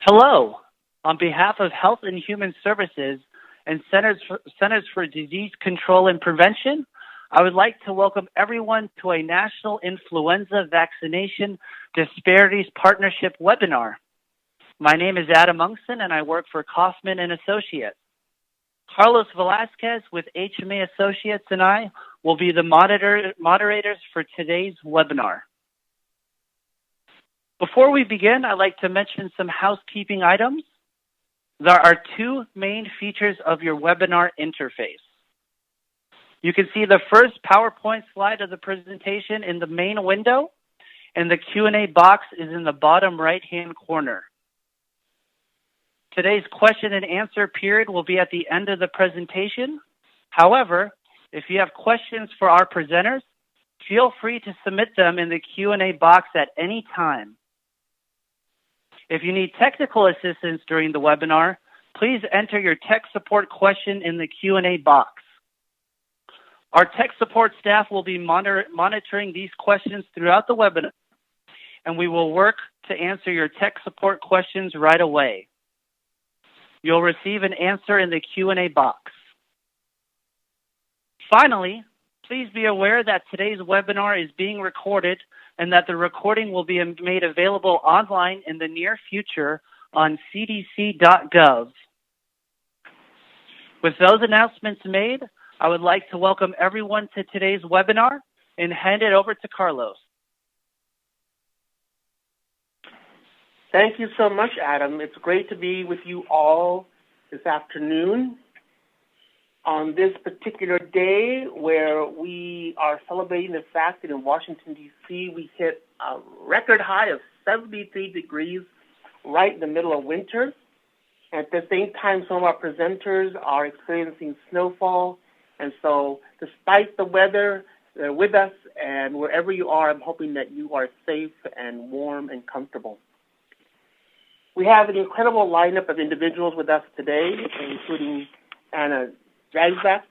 Hello. On behalf of Health and Human Services and Centers for Disease Control and Prevention, I would like to welcome everyone to a National Influenza Vaccination Disparities Partnership webinar. My name is Adam Ungson, and I work for Kaufman and Associates. Carlos Velasquez with HMA Associates and I will be the moderators for today's webinar. Before we begin, I'd like to mention some housekeeping items. There are two main features of your webinar interface. You can see the first PowerPoint slide of the presentation in the main window, and the Q&A box is in the bottom right-hand corner. Today's question and answer period will be at the end of the presentation. However, if you have questions for our presenters, feel free to submit them in the Q&A box at any time. If you need technical assistance during the webinar, please enter your tech support question in the Q&A box. Our tech support staff will be monitoring these questions throughout the webinar, and we will work to answer your tech support questions right away. You'll receive an answer in the Q&A box. Finally, please be aware that today's webinar is being recorded and that the recording will be made available online in the near future on cdc.gov. With those announcements made, I would like to welcome everyone to today's webinar and hand it over to Carlos. Thank you so much, Adam. It's great to be with you all this afternoon on this particular day where we are celebrating the fact that in Washington, D.C., we hit a record high of 73 degrees right in the middle of winter. At the same time, some of our presenters are experiencing snowfall. And so despite the weather, they're with us, and wherever you are, I'm hoping that you are safe and warm and comfortable. We have an incredible lineup of individuals with us today, including Anna Dragsbaek,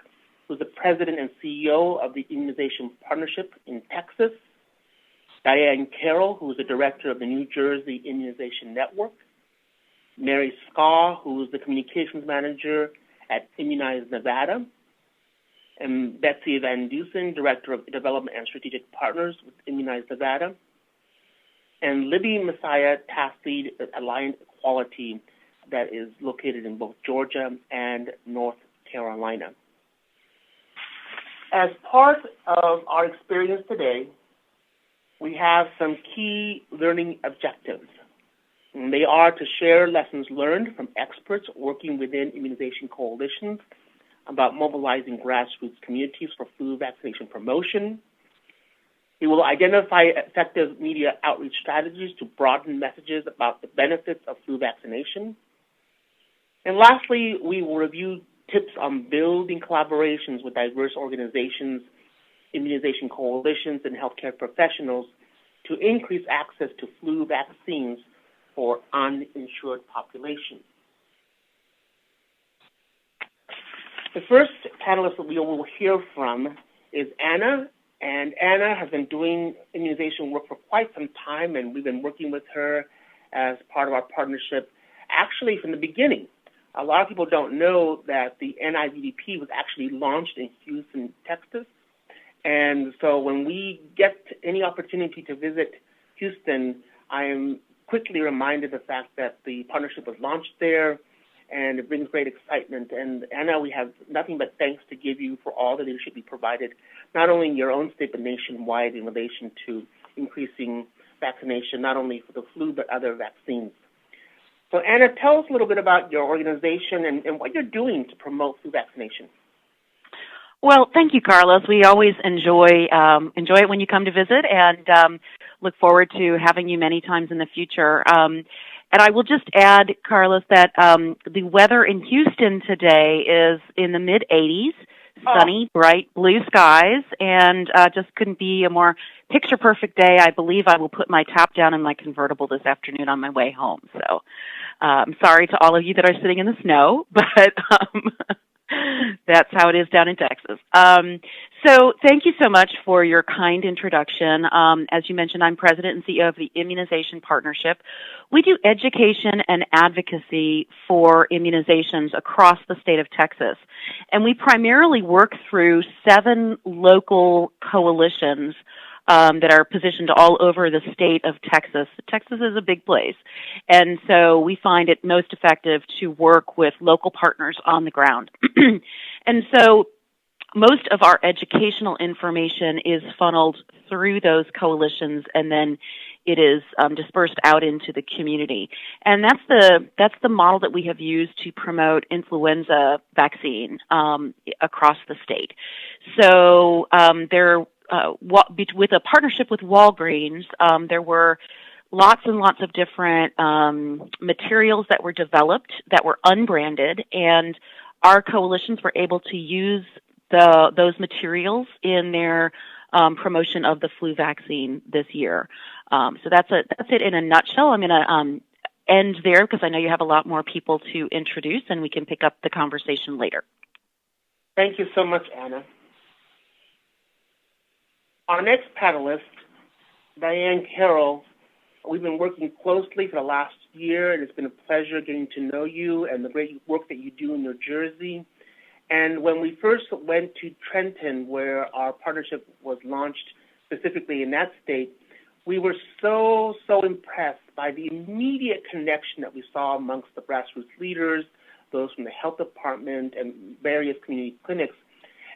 who's the president and CEO of the Immunization Partnership in Texas, Diane Carroll, who is the director of the New Jersey Immunization Network, Mary Skau, who is the communications manager at Immunize Nevada, and Betsy VanDeusen, director of development and strategic partners with Immunize Nevada, and Libby, Massiah, task lead at Alliant Quality that is located in both Georgia and North Carolina. As part of our experience today, we have some key learning objectives. And they are to share lessons learned from experts working within immunization coalitions about mobilizing grassroots communities for flu vaccination promotion. We will identify effective media outreach strategies to broaden messages about the benefits of flu vaccination. And lastly, we will review tips on building collaborations with diverse organizations, immunization coalitions, and healthcare professionals to increase access to flu vaccines for uninsured populations. The first panelist that we will hear from is Anna, and Anna has been doing immunization work for quite some time, and we've been working with her as part of our partnership actually from the beginning. A lot of people don't know that the NIVDP was actually launched in Houston, Texas. And so when we get any opportunity to visit Houston, I am quickly reminded of the fact that the partnership was launched there, and it brings great excitement. And Anna, we have nothing but thanks to give you for all the leadership you provided, not only in your own state, but nationwide in relation to increasing vaccination, not only for the flu, but other vaccines. So, Anna, tell us a little bit about your organization and what you're doing to promote flu vaccination. Well, thank you, Carlos. We always enjoy it when you come to visit, and look forward to having you many times in the future. And I will just add, Carlos, that the weather in Houston today is in the mid-80s, sunny, bright blue skies, and just couldn't be a more picture-perfect day. I believe I will put my top down in my convertible this afternoon on my way home. So I'm sorry to all of you that are sitting in the snow, but that's how it is down in Texas. So thank you so much for your kind introduction. As you mentioned, I'm president and CEO of the Immunization Partnership. We do education and advocacy for immunizations across the state of Texas. And we primarily work through 7 local coalitions that are positioned all over the state of Texas. Texas is a big place. And so we find it most effective to work with local partners on the ground. And so most of our educational information is funneled through those coalitions, and then it is dispersed out into the community. And that's the model that we have used to promote influenza vaccine across the state. So with a partnership with Walgreens, there were lots and lots of different materials that were developed that were unbranded, and our coalitions were able to use those materials in their promotion of the flu vaccine this year. So that's it in a nutshell. I'm going to end there because I know you have a lot more people to introduce, and we can pick up the conversation later. Thank you so much, Anna. Our next panelist, Diane Carroll, we've been working closely for the last year, and it's been a pleasure getting to know you and the great work that you do in New Jersey. And when we first went to Trenton, where our partnership was launched specifically in that state, we were so impressed by the immediate connection that we saw amongst the grassroots leaders, those from the health department and various community clinics.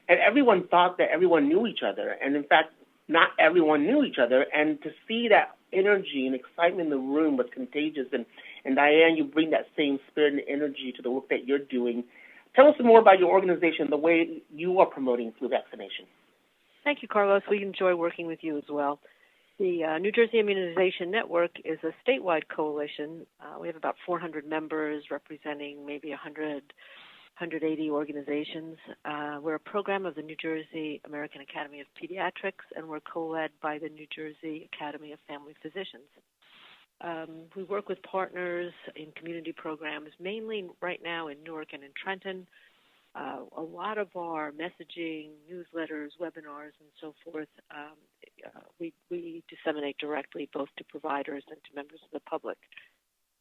And everyone thought that everyone knew each other. And in fact, not everyone knew each other. And to see that energy and excitement in the room was contagious. And Diane, you bring that same spirit and energy to the work that you're doing. Tell us more about your organization, the way you are promoting flu vaccination. Thank you, Carlos. We enjoy working with you as well. The New Jersey Immunization Network is a statewide coalition. We have about 400 members representing maybe 180 organizations. We're a program of the New Jersey American Academy of Pediatrics, and we're co-led by the New Jersey Academy of Family Physicians. We work with partners in community programs, mainly right now in Newark and in Trenton. A lot of our messaging, newsletters, webinars, and so forth, we disseminate directly both to providers and to members of the public.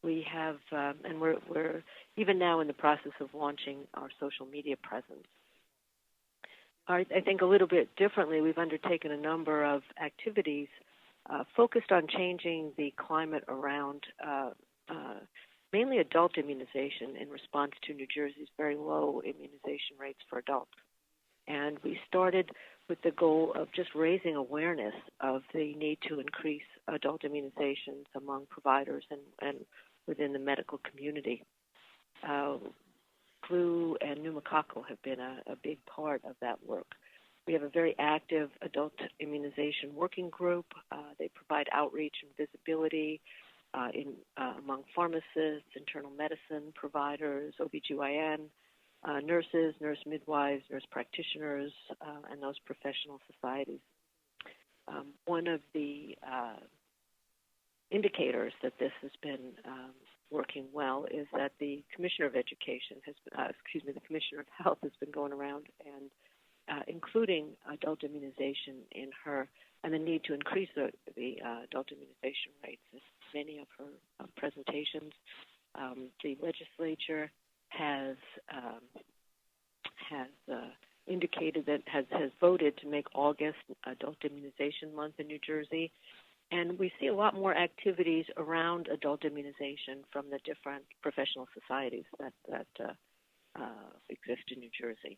We have, and we're even now in the process of launching our social media presence. I think a little bit differently, we've undertaken a number of activities focused on changing the climate around mainly adult immunization in response to New Jersey's very low immunization rates for adults. And we started with the goal of just raising awareness of the need to increase adult immunizations among providers and within the medical community. Flu and pneumococcal have been a big part of that work. We have a very active adult immunization working group. They provide outreach and visibility among pharmacists, internal medicine providers, OBGYN, nurses, nurse midwives, nurse practitioners, and those professional societies. One of the indicators that this has been working well is that the Commissioner of Education the Commissioner of Health has been going around and including adult immunization in her and the need to increase the adult immunization rates in many of her presentations. The legislature has indicated that has voted to make August Adult Immunization Month in New Jersey, and we see a lot more activities around adult immunization from the different professional societies that exist in New Jersey.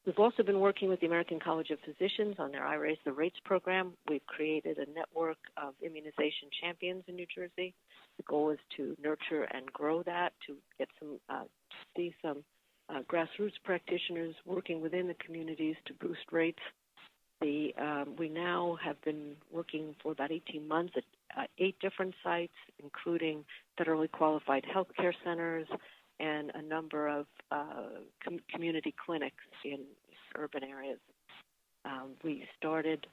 We've also been working with the American College of Physicians on their I Raise the Rates program. We've created a network of immunization champions in New Jersey. The goal is to nurture and grow that, to get some grassroots practitioners working within the communities to boost rates. We now have been working for about 18 months at 8 different sites, including federally qualified healthcare centers and a number of community clinics in urban areas. We started,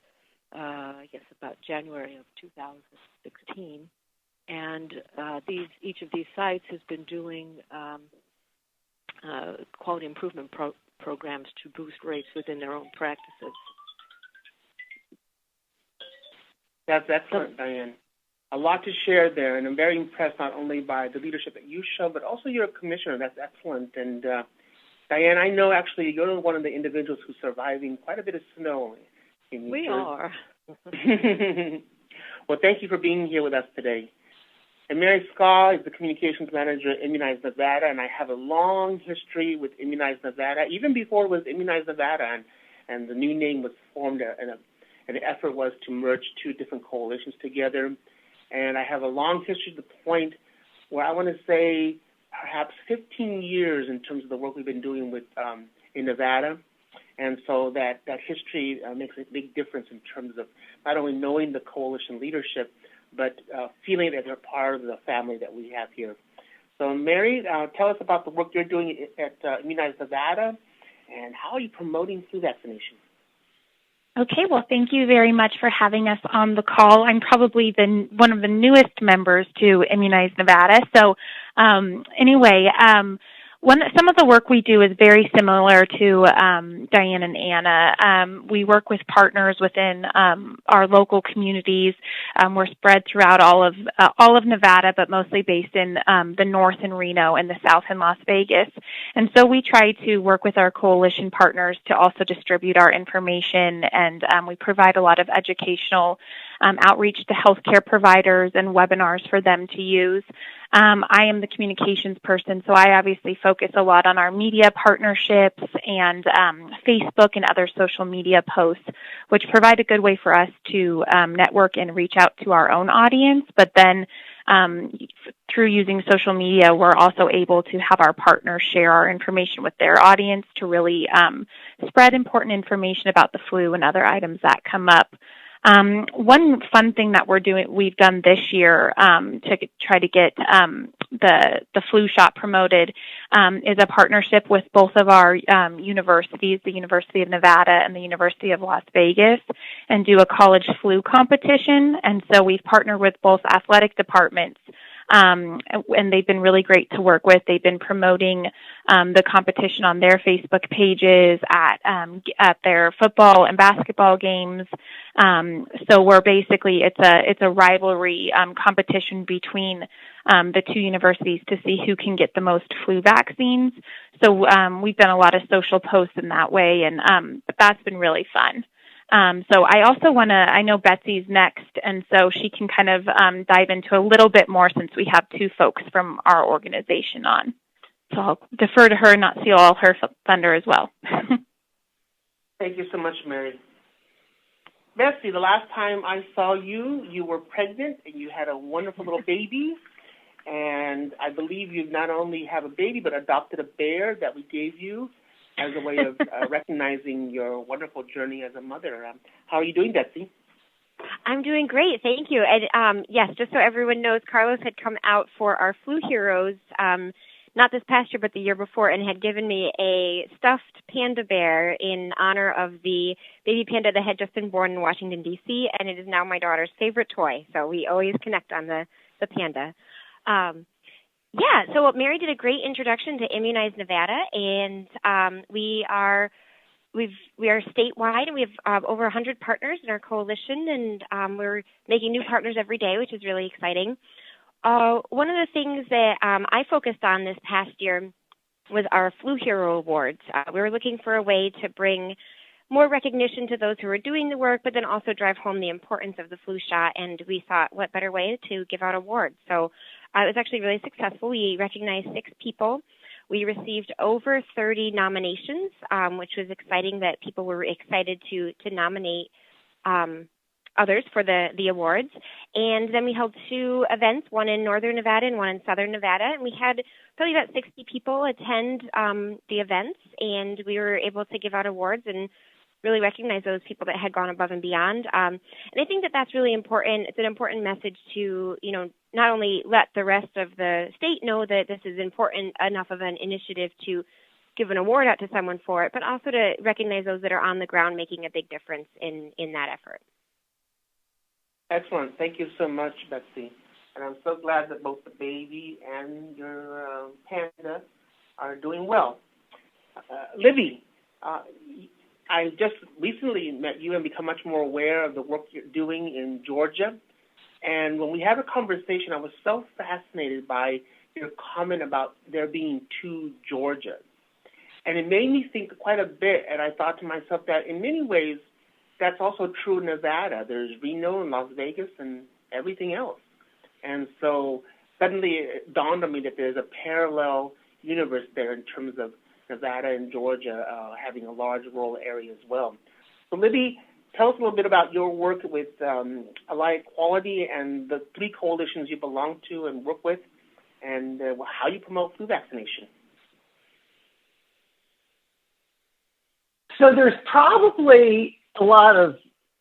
about January of 2016, and each of these sites has been doing quality improvement programs to boost rates within their own practices. That's excellent, Diane. A lot to share there, and I'm very impressed not only by the leadership that you show, but also your commissioner. That's excellent. And Diane, I know actually you're one of the individuals who's surviving quite a bit of snow in New Jersey. We are. Well, thank you for being here with us today. And Mary Skau is the communications manager at Immunize Nevada, and I have a long history with Immunize Nevada, even before it was Immunize Nevada, and the new name was formed, and the effort was to merge two different coalitions together. And I have a long history to the point where I want to say perhaps 15 years in terms of the work we've been doing with in Nevada. And so that history makes a big difference in terms of not only knowing the coalition leadership, but feeling that they're part of the family that we have here. So, Mary, tell us about the work you're doing at Immunize Nevada, and how are you promoting flu vaccination? Okay, well, thank you very much for having us on the call. I'm probably one of the newest members to Immunize Nevada. So some of the work we do is very similar to Diane and Anna. We work with partners within our local communities. We're spread throughout all of Nevada, but mostly based in the north in Reno and the south in Las Vegas. And so we try to work with our coalition partners to also distribute our information, and we provide a lot of educational outreach to healthcare providers and webinars for them to use. I am the communications person, so I obviously focus a lot on our media partnerships and Facebook and other social media posts, which provide a good way for us to network and reach out to our own audience. But then through using social media, we're also able to have our partners share our information with their audience to really spread important information about the flu and other items that come up. One fun thing that we've done this year to try to get the flu shot promoted is a partnership with both of our universities, the University of Nevada and the University of Las Vegas, and do a college flu competition. And so we've partnered with both athletic departments, and they've been really great to work with. They've been promoting the competition on their Facebook pages, at their football and basketball games. So we're basically, it's a rivalry competition between the two universities to see who can get the most flu vaccines. So we've done a lot of social posts in that way, and but that's been really fun. So I also I know Betsy's next, and so she can kind of dive into a little bit more since we have two folks from our organization on. So I'll defer to her and not steal all her thunder as well. Thank you so much, Mary. Betsy, the last time I saw you, you were pregnant and you had a wonderful little baby. And I believe you not only have a baby, but adopted a bear that we gave you as a way of recognizing your wonderful journey as a mother. How are you doing, Betsy? I'm doing great, thank you. And yes, just so everyone knows, Carlos had come out for our Flu Heroes, not this past year, but the year before, and had given me a stuffed panda bear in honor of the baby panda that had just been born in Washington, D.C., and it is now my daughter's favorite toy. So we always connect on the panda. So Mary did a great introduction to Immunize Nevada, and we are statewide, and we have over 100 partners in our coalition, and we're making new partners every day, which is really exciting. One of the things that I focused on this past year was our Flu Hero Awards. We were looking for a way to bring more recognition to those who are doing the work, but then also drive home the importance of the flu shot, and we thought, what better way to give out awards? So it was actually really successful. We recognized 6 people. We received over 30 nominations, which was exciting that people were excited to nominate others for the awards. And then we held 2 events, one in northern Nevada and one in southern Nevada, and we had probably about 60 people attend the events, and we were able to give out awards and really recognize those people that had gone above and beyond. And I think that that's really important. It's an important message to, not only let the rest of the state know that this is important enough of an initiative to give an award out to someone for it, but also to recognize those that are on the ground making a big difference in that effort. Excellent. Thank you so much, Betsy. And I'm so glad that both the baby and your panda are doing well. Libby, I just recently met you and become much more aware of the work you're doing in Georgia. And when we had a conversation, I was so fascinated by your comment about there being 2 Georgias. And it made me think quite a bit, and I thought to myself that in many ways, that's also true in Nevada. There's Reno and Las Vegas and everything else. And so suddenly it dawned on me that there's a parallel universe there in terms of Nevada and Georgia having a large rural area as well. So Libby, tell us a little bit about your work with Alliant Quality and the 3 coalitions you belong to and work with, and how you promote flu vaccination. So there's probably a lot of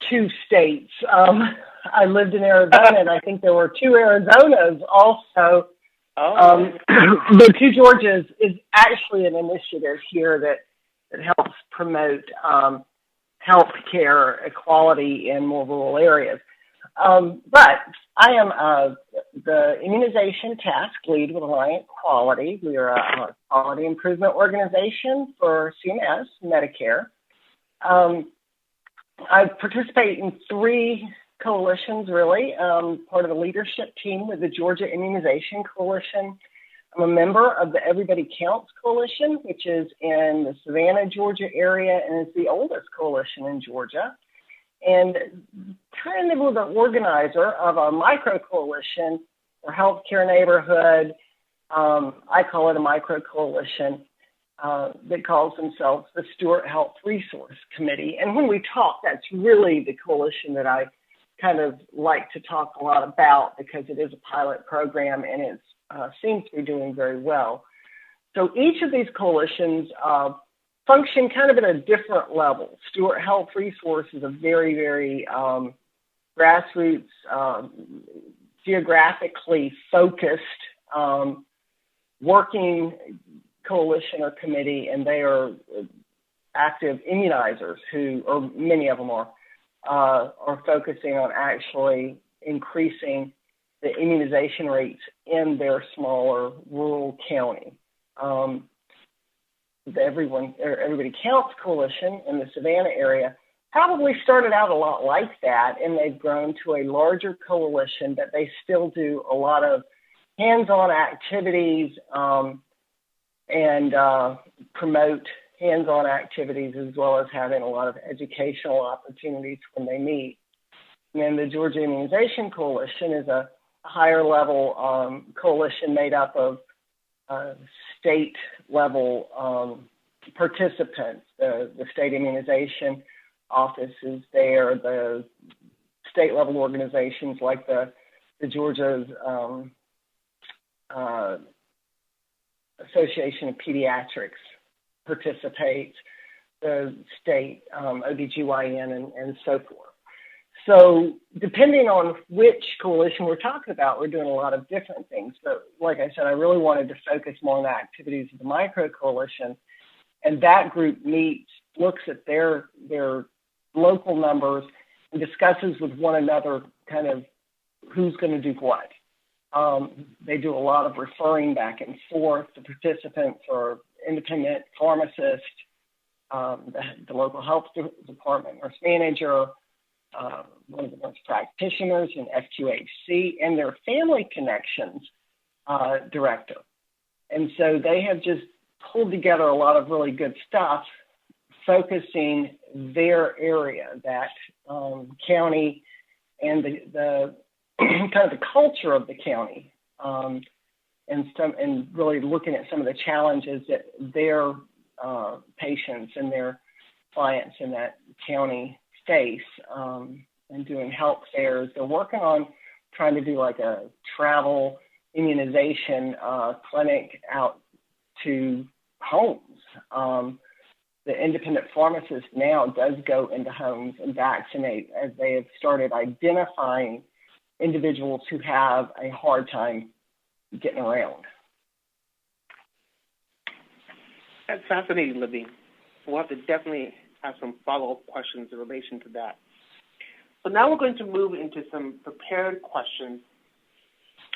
2 states. I lived in Arizona, and I think there were 2 Arizonas also. The 2 Georgias is actually an initiative here that helps promote health care equality in more rural areas. But I am the immunization task lead with Alliant Quality. We are a quality improvement organization for CMS, Medicare. I participate in 3 coalitions, really. Part of the leadership team with the Georgia Immunization Coalition. I'm a member of the Everybody Counts Coalition, which is in the Savannah, Georgia area, and is the oldest coalition in Georgia. And kind of the organizer of a micro coalition for healthcare neighborhood. I call it a micro coalition that calls themselves the Stewart Health Resource Committee. And when we talk, that's really the coalition that I kind of like to talk a lot about, because it is a pilot program and it seems to be doing very well. So each of these coalitions function kind of at a different level. Stewart Health Resource is a very, very grassroots, geographically focused working coalition or committee, and they are active immunizers who, or many of them are focusing on actually increasing the immunization rates in their smaller rural county. The Everybody Counts Coalition in the Savannah area probably started out a lot like that, and they've grown to a larger coalition, but they still do a lot of hands-on activities and promote hands-on activities, as well as having a lot of educational opportunities when they meet. And then the Georgia Immunization Coalition is a higher level coalition made up of state level participants. The state immunization office is there, the state level organizations like the Georgia's Association of Pediatrics participates, the state OBGYN and so forth. So depending on which coalition we're talking about, we're doing a lot of different things. But like I said, I really wanted to focus more on the activities of the micro coalition. And that group meets, looks at their local numbers, and discusses with one another kind of who's going to do what. They do a lot of referring back and forth. The participants are independent pharmacists, the local health department nurse manager, one of the nurse practitioners in FQHC, and their family connections director. And so they have just pulled together a lot of really good stuff, focusing their area, that county, and the kind of the culture of the county, and really looking at some of the challenges that their patients and their clients in that county face, and doing health fairs. They're working on trying to do like a travel immunization clinic out to homes. The independent pharmacist now does go into homes and vaccinate, as they have started identifying individuals who have a hard time getting around. That's fascinating, Libby. We'll have to definitely have some follow-up questions in relation to that. So now we're going to move into some prepared questions,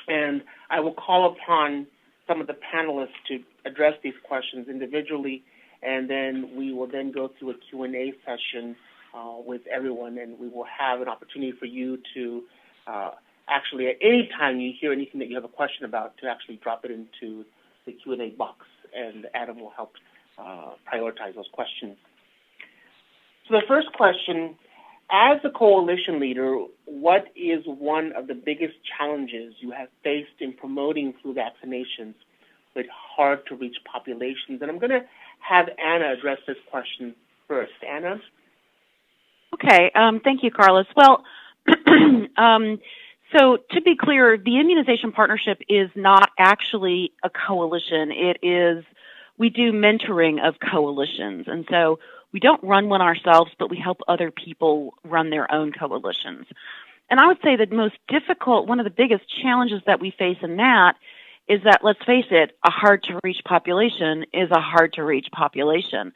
and I will call upon some of the panelists to address these questions individually and then we will then go through a Q&A session with everyone, and we will have an opportunity for you to actually, at any time you hear anything that you have a question about, to actually drop it into the Q&A box, and Adam will help prioritize those questions. So the first question, as a coalition leader, what is one of the biggest challenges you have faced in promoting flu vaccinations with hard-to-reach populations? And I'm going to have Anna address this question first. Anna? Okay. Thank you, Carlos. Well, so to be clear, the Immunization Partnership is not actually a coalition. We do mentoring of coalitions. And so we don't run one ourselves, but we help other people run their own coalitions. And I would say that most difficult, one of the biggest challenges that we face in that is that, let's face it, a hard-to-reach population is a hard-to-reach population.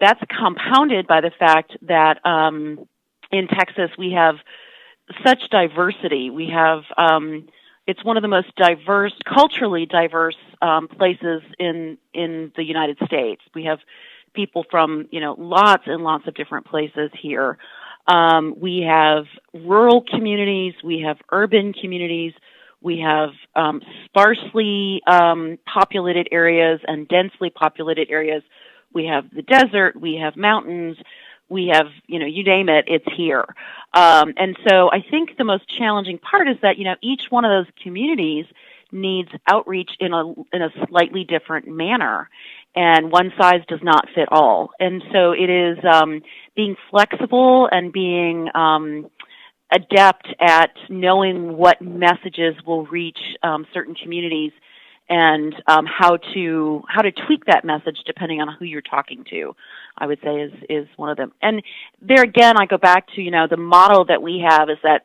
That's compounded by the fact that in Texas we have such diversity. We have it's one of the most diverse, culturally diverse places in the United States. We have people from lots and lots of different places here. We have rural communities. We have urban communities. We have sparsely populated areas and densely populated areas. We have the desert. We have mountains. We have, you name it, it's here. And so I think the most challenging part is that, each one of those communities needs outreach in a slightly different manner, and one size does not fit all. And so it is being flexible and being adept at knowing what messages will reach certain communities, and how to tweak that message depending on who you're talking to, I would say is one of them. And there again, I go back to, the model that we have is that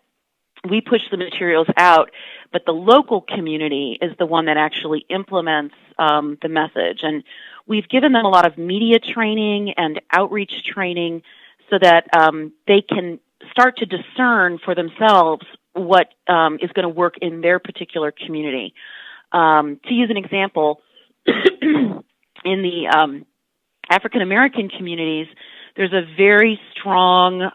we push the materials out, but the local community is the one that actually implements the message. And we've given them a lot of media training and outreach training so that they can start to discern for themselves what is going to work in their particular community. To use an example, in the African American communities, there's a very strong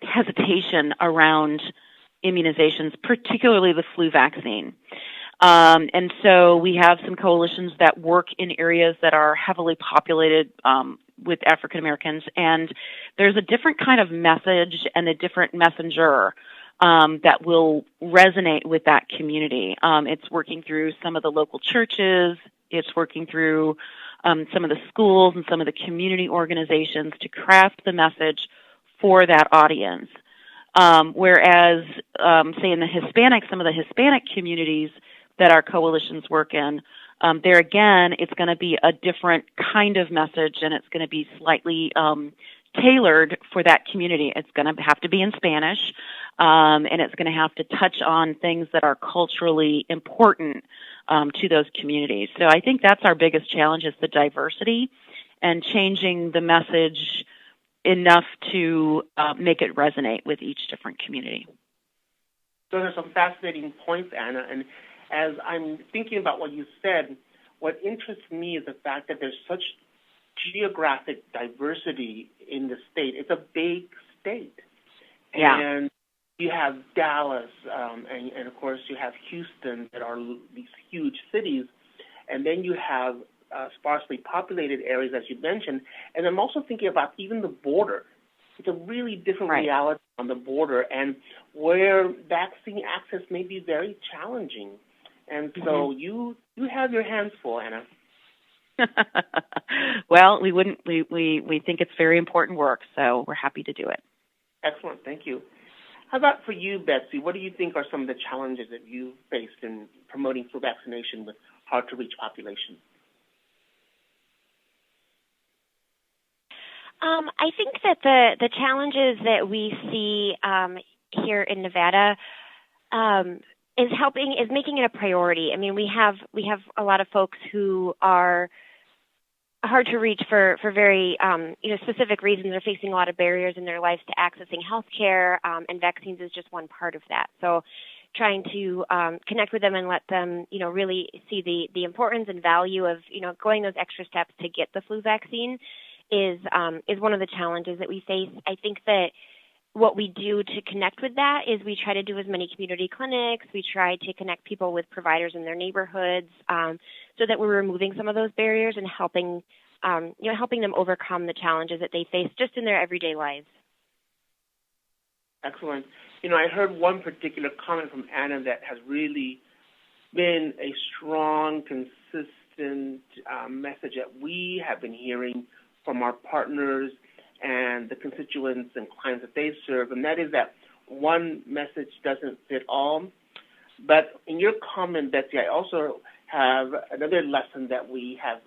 hesitation around immunizations, particularly the flu vaccine. And so we have some coalitions that work in areas that are heavily populated with African Americans, and there's a different kind of message and a different messenger that will resonate with that community. It's working through some of the local churches. It's working through some of the schools and some of the community organizations to craft the message for that audience. Whereas, say in some of the Hispanic communities that our coalitions work in, there again, it's going to be a different kind of message, and it's going to be slightly tailored for that community. It's going to have to be in Spanish, and it's going to have to touch on things that are culturally important to those communities. So I think that's our biggest challenge, is the diversity and changing the message enough to make it resonate with each different community. Those are some fascinating points, Anna. And as I'm thinking about what you said, what interests me is the fact that there's such geographic diversity in the state. It's a big state. Yeah. And you have Dallas, and of course you have Houston, that are these huge cities. And then you have sparsely populated areas, as you mentioned. And I'm also thinking about even the border. It's a really different reality on the border, and where vaccine access may be very challenging. And so you have your hands full, Anna. Well, we think it's very important work, so we're happy to do it. Excellent, thank you. How about for you, Betsy? What do you think are some of the challenges that you faced in promoting flu vaccination with hard-to-reach populations? I think that the challenges that we see here in Nevada is making it a priority. I mean, we have a lot of folks who are hard to reach for very specific reasons. They're facing a lot of barriers in their lives to accessing health care, and vaccines is just one part of that. So trying to connect with them and let them, really see the importance and value of, going those extra steps to get the flu vaccine is one of the challenges that we face. I think that what we do to connect with that is we try to do as many community clinics. We try to connect people with providers in their neighborhoods so that we're removing some of those barriers and helping them overcome the challenges that they face just in their everyday lives. Excellent. I heard one particular comment from Anna that has really been a strong, consistent message that we have been hearing from our partners and the constituents and clients that they serve, and that is that one message doesn't fit all. But in your comment, Betsy, I also have another lesson that we have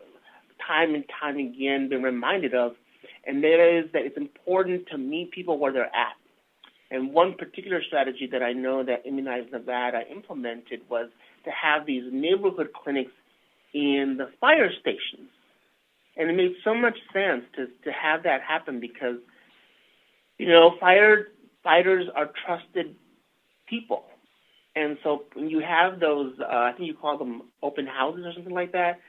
time and time again been reminded of, and that is that it's important to meet people where they're at. And one particular strategy that I know that Immunize Nevada implemented was to have these neighborhood clinics in the fire stations. And it made so much sense to have that happen because, firefighters are trusted people. And so when you have those, I think you call them open houses or something like that,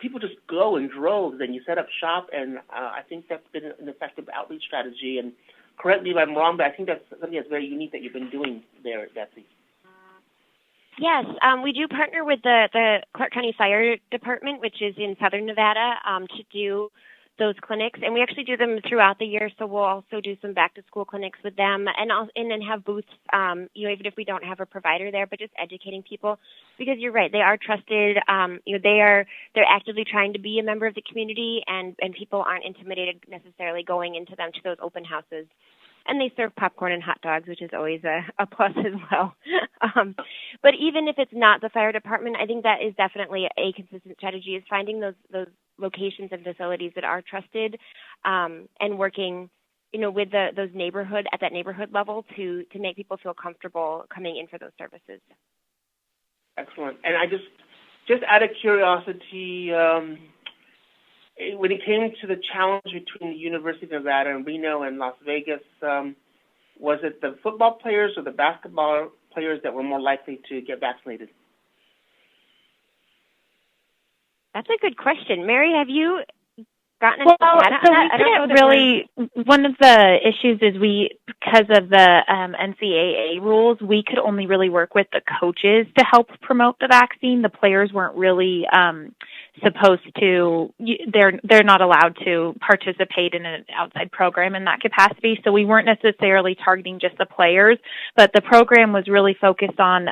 people just go in droves and you set up shop. And I think that's been an effective outreach strategy. And correct me if I'm wrong, but I think that's something that's very unique that you've been doing there, Betsy. Yes, we do partner with the Clark County Fire Department, which is in southern Nevada, to do those clinics. And we actually do them throughout the year, so we'll also do some back-to-school clinics with them and then have booths, even if we don't have a provider there, but just educating people. Because you're right, they are trusted. They're actively trying to be a member of the community, and people aren't intimidated necessarily going into them to those open houses. And they serve popcorn and hot dogs, which is always a plus as well. But even if it's not the fire department, I think that is definitely a consistent strategy, is finding those locations and facilities that are trusted and working, with those neighborhood at that neighborhood level to make people feel comfortable coming in for those services. Excellent. And I just out of curiosity, when it came to the challenge between the University of Nevada and Reno and Las Vegas, was it the football players or the basketball players that were more likely to get vaccinated? That's a good question. Mary, have you gotten any data on that? One of the issues is because of the NCAA rules, we could only really work with the coaches to help promote the vaccine. The players weren't really supposed to, they're not allowed to participate in an outside program in that capacity. So we weren't necessarily targeting just the players, but the program was really focused on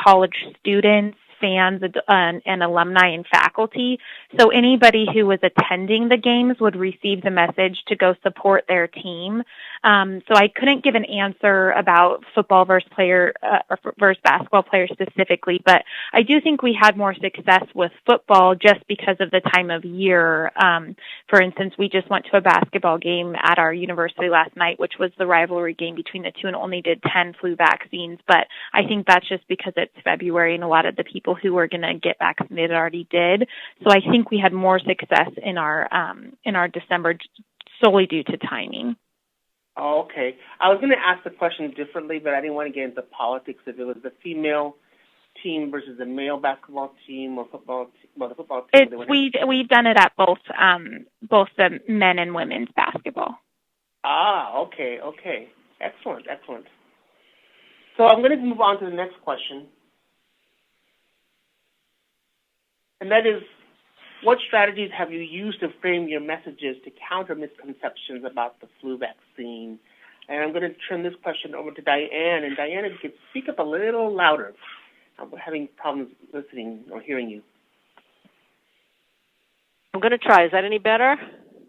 college students, fans, and alumni and faculty. So anybody who was attending the games would receive the message to go support their team. So I couldn't give an answer about football versus basketball players specifically, but I do think we had more success with football just because of the time of year. For instance, we just went to a basketball game at our university last night, which was the rivalry game between the two, and only did 10 flu vaccines. But I think that's just because it's February and a lot of the people who were going to get vaccinated already did. So I think we had more success in our December solely due to timing. Oh, okay. I was going to ask the question differently, but I didn't want to get into politics if it was the female team versus the male basketball team or football team. Well, the football team. We've done it at both the men and women's basketball. Ah, okay. Excellent. So I'm going to move on to the next question. And that is, what strategies have you used to frame your messages to counter misconceptions about the flu vaccine? And I'm going to turn this question over to Diane. And Diane, if you could speak up a little louder. I'm having problems listening or hearing you. I'm going to try. Is that any better?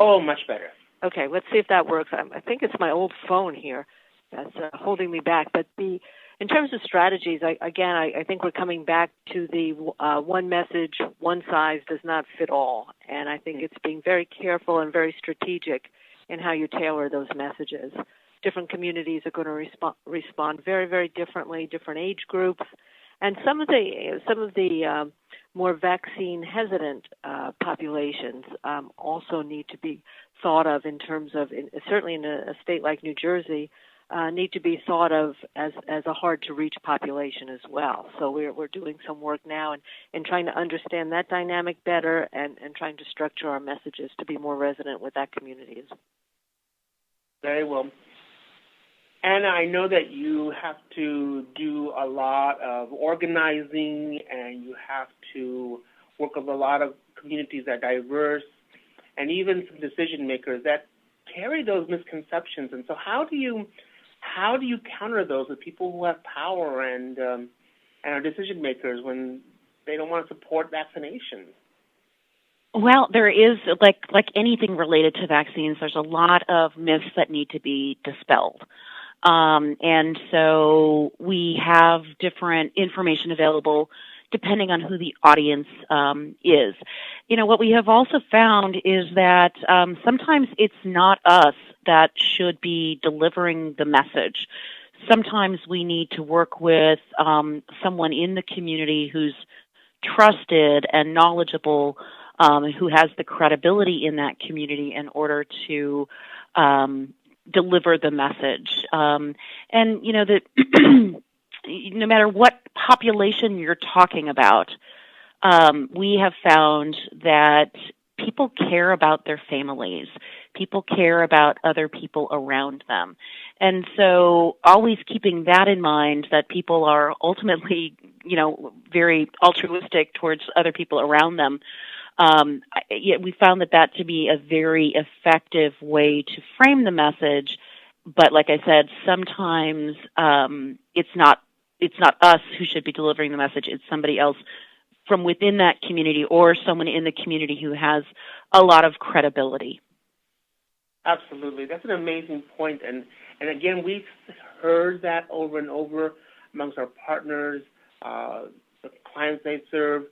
Oh, much better. Okay, let's see if that works. I think it's my old phone here that's holding me back. But in terms of strategies, I think we're coming back to the one message, one size does not fit all. And I think it's being very careful and very strategic in how you tailor those messages. Different communities are going to respond very, very differently, different age groups. And some of the more vaccine hesitant populations also need to be thought of in terms of, certainly in a state like New Jersey, need to be thought of as a hard-to-reach population as well. So we're doing some work now and trying to understand that dynamic better and trying to structure our messages to be more resonant with that community. Very well. Anna, I know that you have to do a lot of organizing and you have to work with a lot of communities that are diverse and even some decision makers that carry those misconceptions. And so how do you counter those with people who have power and are decision makers when they don't want to support vaccination? Well, there is, like anything related to vaccines, there's a lot of myths that need to be dispelled. And so we have different information available depending on who the audience is. You know, what we have also found is that sometimes it's not us that should be delivering the message. Sometimes we need to work with someone in the community who's trusted and knowledgeable, who has the credibility in that community in order to deliver the message. And, you know, that no matter what population you're talking about, we have found that people care about their families. People care about other people around them. And so always keeping that in mind, that people are ultimately, you know, very altruistic towards other people around them. We found that to be a very effective way to frame the message. But like I said, sometimes it's not us who should be delivering the message. It's somebody else from within that community or someone in the community who has a lot of credibility. Absolutely. That's an amazing point. And again, we've heard that over and over amongst our partners, the clients they serve,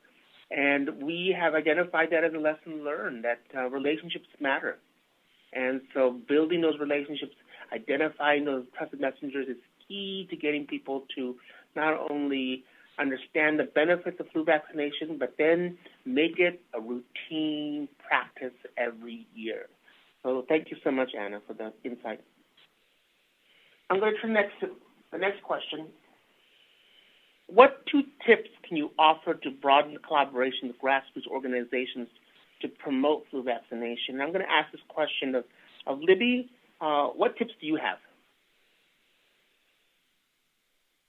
and we have identified that as a lesson learned, that relationships matter. And so building those relationships, identifying those trusted messengers is key to getting people to not only understand the benefits of flu vaccination, but then make it a routine practice every year. So thank you so much, Anna, for the insight. I'm going to turn next to the next question. What 2 tips can you offer to broaden the collaboration with grassroots organizations to promote flu vaccination? I'm going to ask this question of Libby. What tips do you have?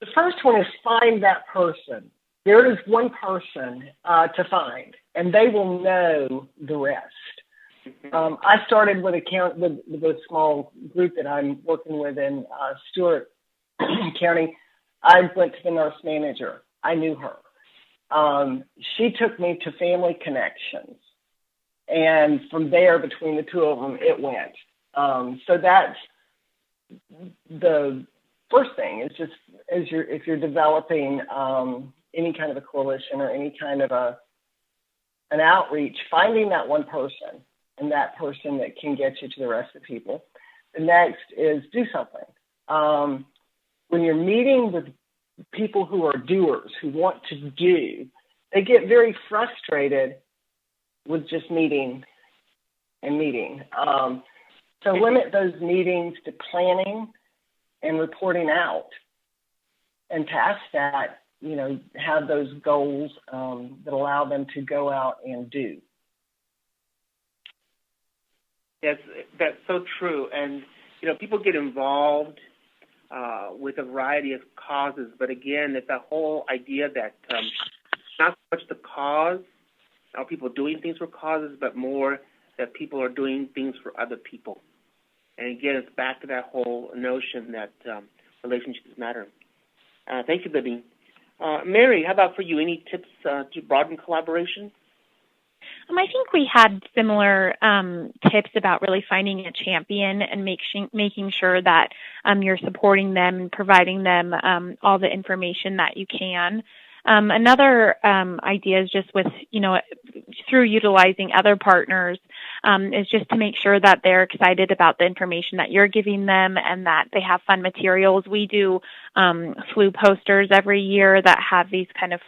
The first one is find that person. There is one person to find, and they will know the rest. I started with a small group that I'm working with in Stewart County. I went to the nurse manager. I knew her. She took me to Family Connections, and from there, between the two of them, it went. So that's the first thing. Is just if you're developing any kind of a coalition or any kind of an outreach, finding that one person and that person that can get you to the rest of the people. The next is do something. When you're meeting with people who are doers, who want to do, they get very frustrated with just meeting and meeting. So limit those meetings to planning and reporting out. And past that, you know, have those goals that allow them to go out and do. Yes, that's so true. And, you know, people get involved with a variety of causes. But again, it's that whole idea that not so much the cause, or people doing things for causes, but more that people are doing things for other people. And again, it's back to that whole notion that relationships matter. Thank you, Libby. Mary, how about for you? Any tips to broaden collaboration? I think we had similar tips about really finding a champion and making sure that you're supporting them and providing them all the information that you can. Another idea is just with, you know, through utilizing other partners, is just to make sure that they're excited about the information that you're giving them and that they have fun materials. We do flu posters every year that have these kind of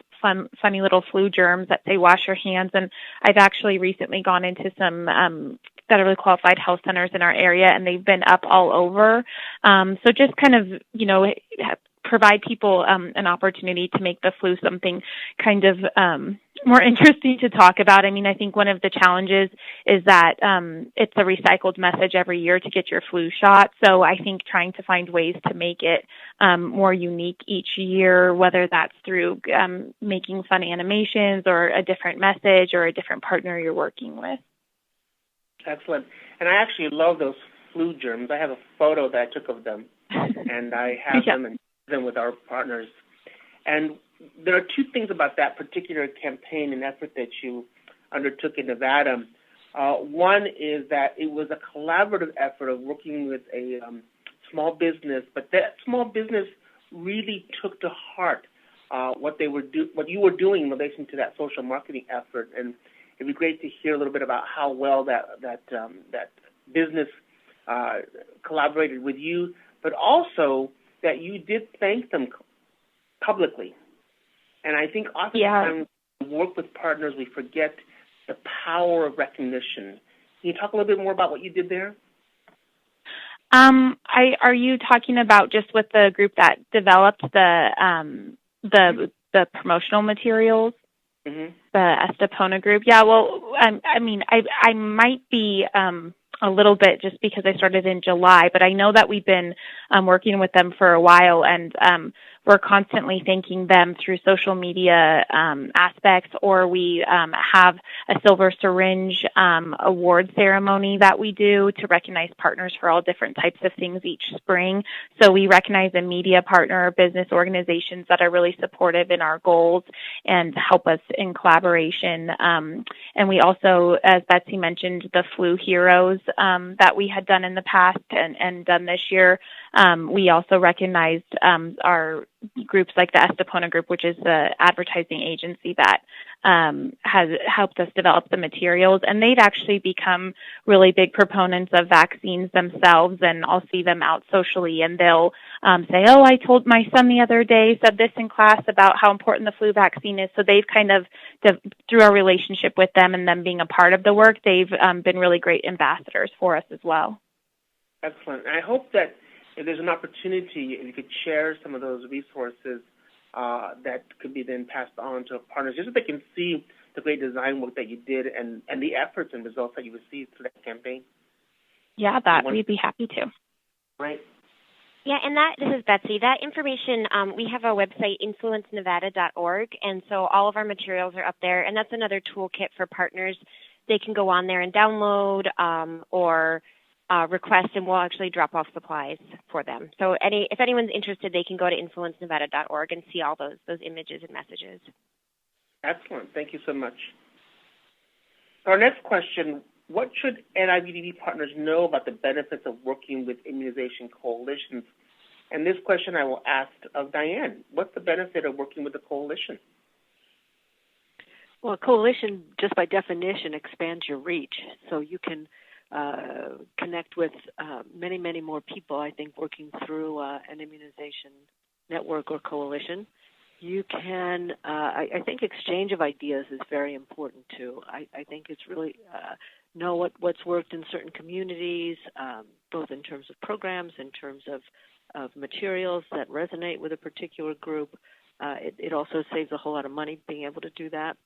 funny little flu germs that say wash your hands. And I've actually recently gone into some federally qualified health centers in our area, and they've been up all over. So just kind of, provide people an opportunity to make the flu something kind of more interesting to talk about. I mean, I think one of the challenges is that it's a recycled message every year to get your flu shot. So I think trying to find ways to make it more unique each year, whether that's through making fun animations or a different message or a different partner you're working with. Excellent. And I actually love those flu germs. I have a photo that I took of them, and I have them with our partners. And there are two things about that particular campaign and effort that you undertook in Nevada. One is that it was a collaborative effort of working with a small business, but that small business really took to heart what you were doing in relation to that social marketing effort. And it'd be great to hear a little bit about how well that business collaborated with you, but also that you did thank them publicly. And I think oftentimes when we work with partners, we forget the power of recognition. Can you talk a little bit more about what you did there? Are you talking about just with the group that developed the promotional materials? Mm-hmm. The Estepona group? Yeah, well, I mean, I might be a little bit just because I started in July, but I know that we've been working with them for a while, and we're constantly thanking them through social media aspects, or we have a silver syringe award ceremony that we do to recognize partners for all different types of things each spring. So we recognize a media partner or business organizations that are really supportive in our goals and help us in collaboration. And we also, as Betsy mentioned, the flu heroes that we had done in the past and done this year. We also recognized our groups like the Estepona Group, which is the advertising agency that has helped us develop the materials. And they've actually become really big proponents of vaccines themselves, and I'll see them out socially, and they'll say, oh, I told my son the other day, said this in class about how important the flu vaccine is. So they've kind of, through our relationship with them and them being a part of the work, they've been really great ambassadors for us as well. Excellent. I hope that if there's an opportunity, if you could share some of those resources that could be then passed on to partners, just so they can see the great design work that you did and the efforts and results that you received through that campaign. Yeah, we'd be happy to. Right. Yeah, and this is Betsy. That information, we have a website, influencenevada.org, and so all of our materials are up there, and that's another toolkit for partners. They can go on there and download or request, and we'll actually drop off supplies for them. So if anyone's interested, they can go to influencenevada.org and see all those images and messages. Excellent. Thank you so much. Our next question, what should NIVDP partners know about the benefits of working with immunization coalitions? And this question I will ask of Diane. What's the benefit of working with a coalition? Well, a coalition, just by definition, expands your reach. So you can connect with many, many more people, I think, working through an immunization network or coalition. You can, I think exchange of ideas is very important, too. I think it's really know what's worked in certain communities, both in terms of programs, in terms of materials that resonate with a particular group. It also saves a whole lot of money being able to do that.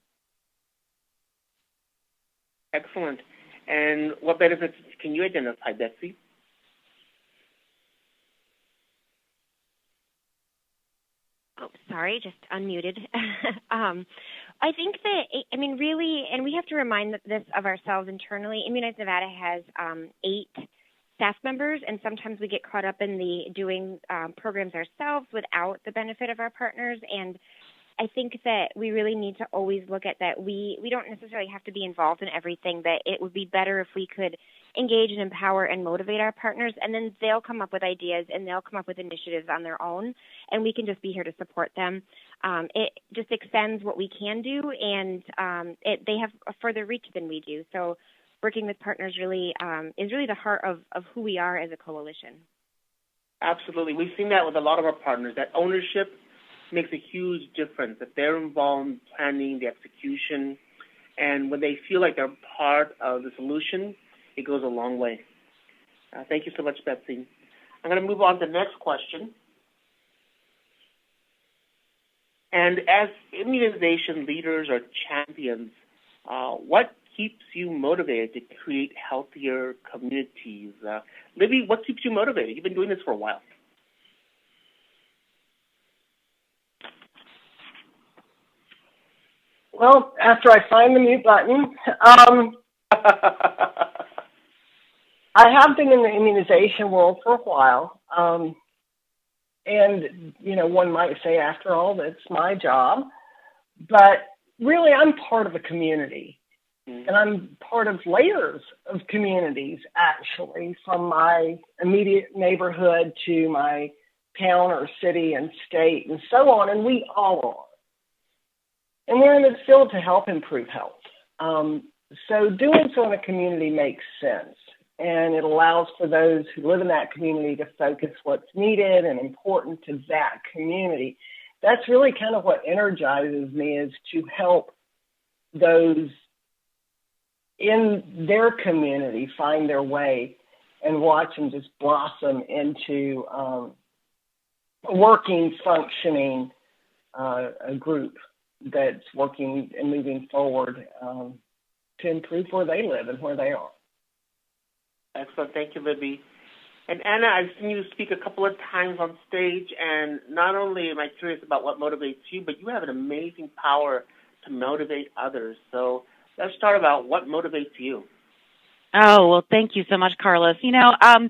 Excellent. And what benefits can you identify, Betsy? Oh, sorry, just unmuted. I think that, really, and we have to remind this of ourselves internally, Immunize Nevada has 8 staff members, and sometimes we get caught up in doing programs ourselves without the benefit of our partners, and I think that we really need to always look at that. We don't necessarily have to be involved in everything, but it would be better if we could engage and empower and motivate our partners, and then they'll come up with ideas and they'll come up with initiatives on their own, and we can just be here to support them. It just extends what we can do, and they have a further reach than we do. So working with partners really is really the heart of who we are as a coalition. Absolutely. We've seen that with a lot of our partners, that ownership makes a huge difference, that they're involved in planning, the execution, and when they feel like they're part of the solution, it goes a long way. Thank you so much, Betsy. I'm going to move on to the next question. And as immunization leaders or champions, what keeps you motivated to create healthier communities? Libby, what keeps you motivated? You've been doing this for a while. Well, after I find the mute button, I have been in the immunization world for a while. And, one might say, after all, that's my job. But really, I'm part of a community. And I'm part of layers of communities, actually, from my immediate neighborhood to my town or city and state and so on. And we all are. And we're in this field to help improve health. So doing so in a community makes sense. And it allows for those who live in that community to focus what's needed and important to that community. That's really kind of what energizes me, is to help those in their community find their way and watch them just blossom into a working, functioning a group that's working and moving forward to improve where they live and where they are. Excellent. Thank you, Libby. And Anna, I've seen you speak a couple of times on stage, and not only am I curious about what motivates you, but you have an amazing power to motivate others. So let's start about what motivates you. Oh, well, thank you so much, Carlos. I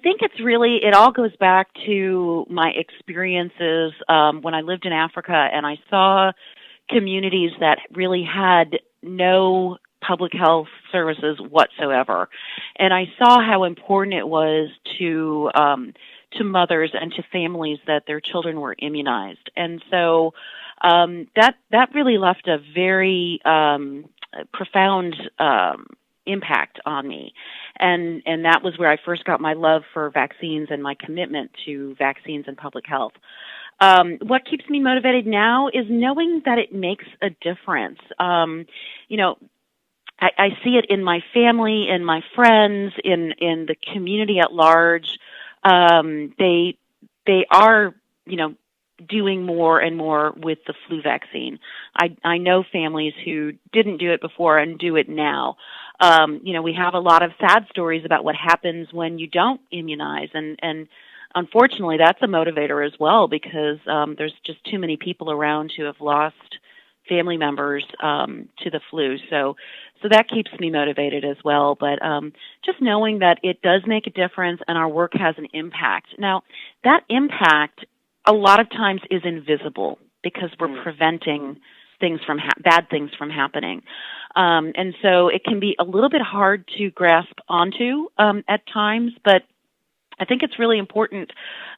think it all goes back to my experiences when I lived in Africa, and I saw communities that really had no public health services whatsoever. And I saw how important it was to mothers and to families that their children were immunized. And so that really left a very profound impact on me. And that was where I first got my love for vaccines and my commitment to vaccines and public health. What keeps me motivated now is knowing that it makes a difference. I see it in my family, in my friends, in the community at large. They are, doing more and more with the flu vaccine. I know families who didn't do it before and do it now. We have a lot of sad stories about what happens when you don't immunize, and unfortunately, that's a motivator as well, because there's just too many people around who have lost family members to the flu. So that keeps me motivated as well. But just knowing that it does make a difference and our work has an impact. Now, that impact a lot of times is invisible because we're preventing things from bad things from happening. And so it can be a little bit hard to grasp onto at times, but I think it's really important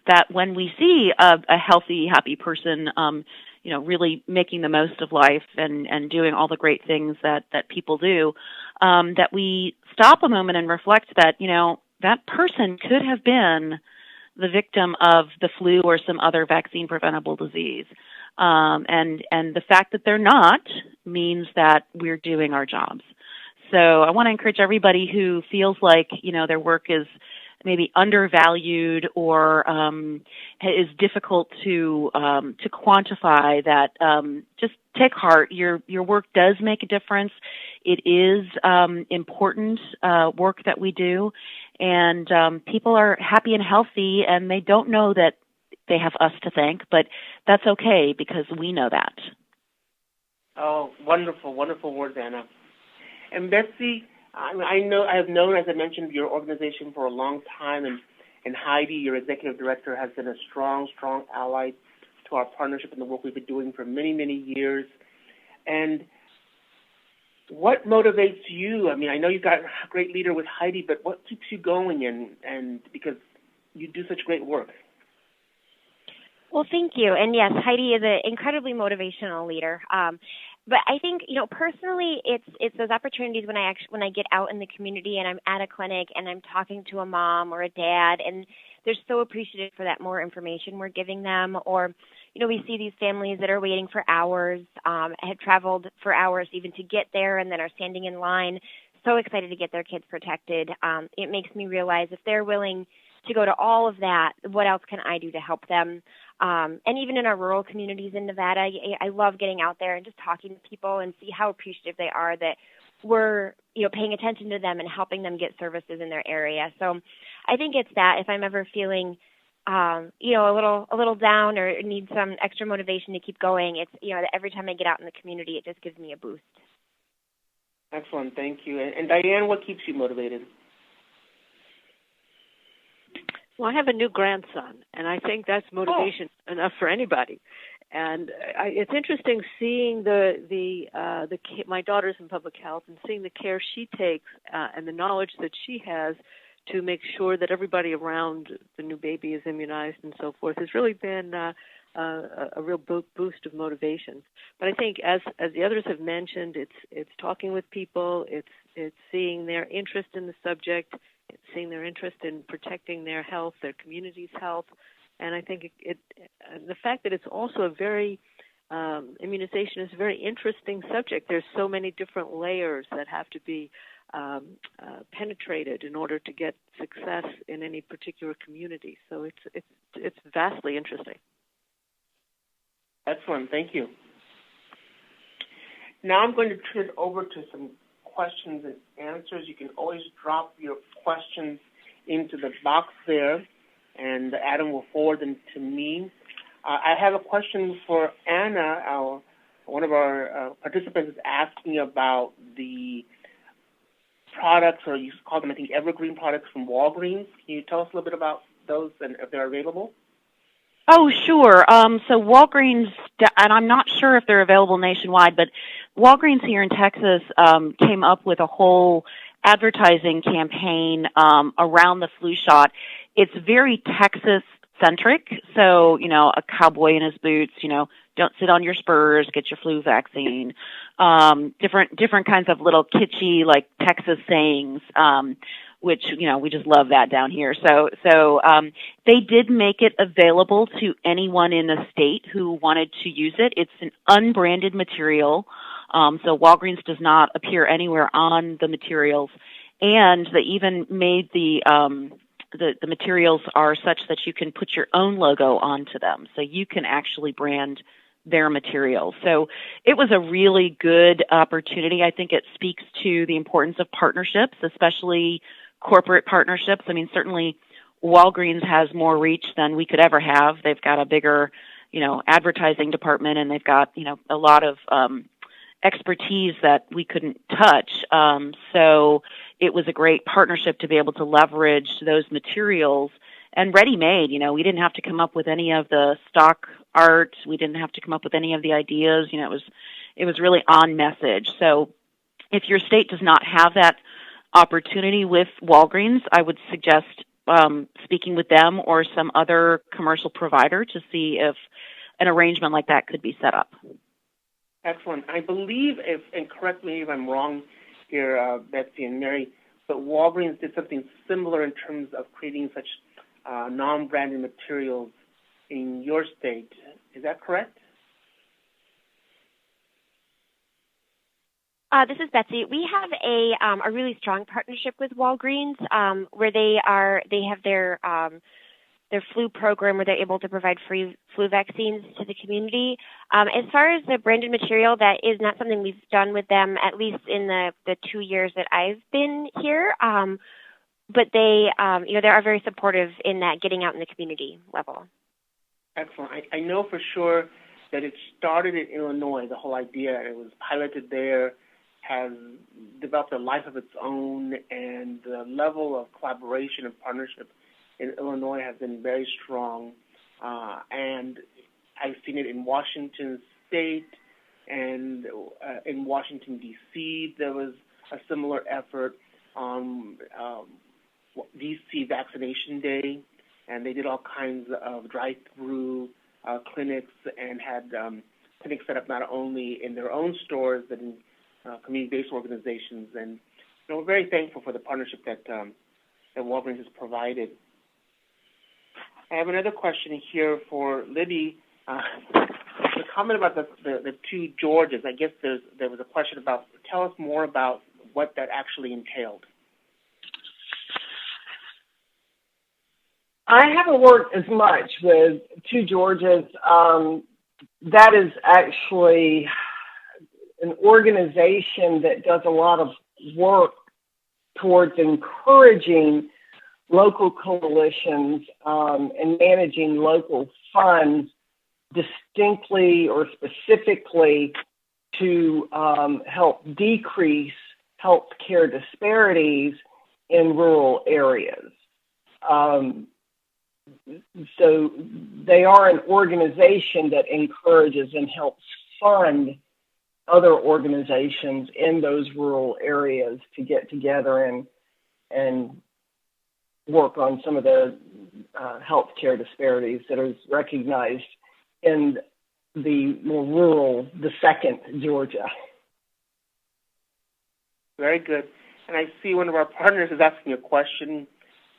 that when we see a healthy, happy person, really making the most of life and doing all the great things that people do, that we stop a moment and reflect that, that person could have been the victim of the flu or some other vaccine-preventable disease. And the fact that they're not means that we're doing our jobs. So I want to encourage everybody who feels like, their work is maybe undervalued or is difficult to quantify, that just take heart. Your work does make a difference. It is important work that we do, and people are happy and healthy, and they don't know that they have us to thank, but that's okay because we know that. Oh, wonderful, wonderful words, Anna. And Betsy, I have known, as I mentioned, your organization for a long time, and Heidi, your executive director, has been a strong ally to our partnership and the work we've been doing for many, many years. And what motivates you? I know you've got a great leader with Heidi, but what keeps you going? And because you do such great work. Well, thank you. And yes, Heidi is an incredibly motivational leader. But I think, personally, it's those opportunities when I get out in the community and I'm at a clinic and I'm talking to a mom or a dad, and they're so appreciative for that more information we're giving them. Or, we see these families that are waiting for hours, have traveled for hours even to get there, and then are standing in line so excited to get their kids protected. It makes me realize if they're willing to go to all of that, what else can I do to help them? And even in our rural communities in Nevada, I love getting out there and just talking to people and see how appreciative they are that we're, paying attention to them and helping them get services in their area. So I think it's that if I'm ever feeling, a little down or need some extra motivation to keep going, it's, that every time I get out in the community, it just gives me a boost. Excellent. Thank you. And Diane, what keeps you motivated? Well, I have a new grandson, and I think that's motivation enough for anybody. And it's interesting seeing my daughter's in public health and seeing the care she takes and the knowledge that she has to make sure that everybody around the new baby is immunized and so forth has really been a real boost of motivation. But I think, as the others have mentioned, it's talking with people, it's seeing their interest in the subject, it's seeing their interest in protecting their health, their community's health, and I think the fact that it's also a very immunization is a very interesting subject. There's so many different layers that have to be penetrated in order to get success in any particular community. So it's vastly interesting. Excellent. Thank you. Now I'm going to turn it over to some questions and answers. You can always drop your questions into the box there, and Adam will forward them to me. I have a question for Anna. One of our participants is asking about the products, or you call them, I think, evergreen products from Walgreens. Can you tell us a little bit about those and if they're available? Oh, sure. So Walgreens, and I'm not sure if they're available nationwide, but Walgreens here in Texas came up with a whole advertising campaign around the flu shot. It's very Texas-centric. So, a cowboy in his boots, don't sit on your spurs, get your flu vaccine. Different kinds of little kitschy, like Texas sayings, which, we just love that down here. So they did make it available to anyone in the state who wanted to use it. It's an unbranded material, so Walgreens does not appear anywhere on the materials, and they even made the materials are such that you can put your own logo onto them, so you can actually brand their materials. So it was a really good opportunity. I think it speaks to the importance of partnerships, especially corporate partnerships. I mean, certainly Walgreens has more reach than we could ever have. They've got a bigger, advertising department, and they've got, a lot of expertise that we couldn't touch. So it was a great partnership to be able to leverage those materials and ready-made. We didn't have to come up with any of the stock art. We didn't have to come up with any of the ideas. It was really on message. So if your state does not have that opportunity with Walgreens, I would suggest speaking with them or some other commercial provider to see if an arrangement like that could be set up. Excellent. I believe, and correct me if I'm wrong here, Betsy and Mary, but Walgreens did something similar in terms of creating such non-branded materials in your state. Is that correct? This is Betsy. We have a really strong partnership with Walgreens, where they have their flu program where they're able to provide free flu vaccines to the community. As far as the branded material, that is not something we've done with them, at least in the 2 years that I've been here. But they are very supportive in that getting out in the community level. Excellent. I know for sure that it started in Illinois, the whole idea. It was piloted there, has developed a life of its own, and the level of collaboration and partnership in Illinois has been very strong. And I've seen it in Washington State and in Washington, D.C. There was a similar effort on D.C. Vaccination Day, and they did all kinds of drive-through clinics and had clinics set up not only in their own stores but in community-based organizations. And we're very thankful for the partnership that Walgreens has provided. I have another question here for Libby. The comment about the two Georges, I guess there was a question about, tell us more about what that actually entailed? I haven't worked as much with Two Georgias. That is actually an organization that does a lot of work towards encouraging local coalitions and managing local funds distinctly or specifically to help decrease healthcare disparities in rural areas. So they are an organization that encourages and helps fund other organizations in those rural areas to get together and work on some of the healthcare disparities that is recognized in the more rural, the second Georgia. Very good. And I see one of our partners is asking a question,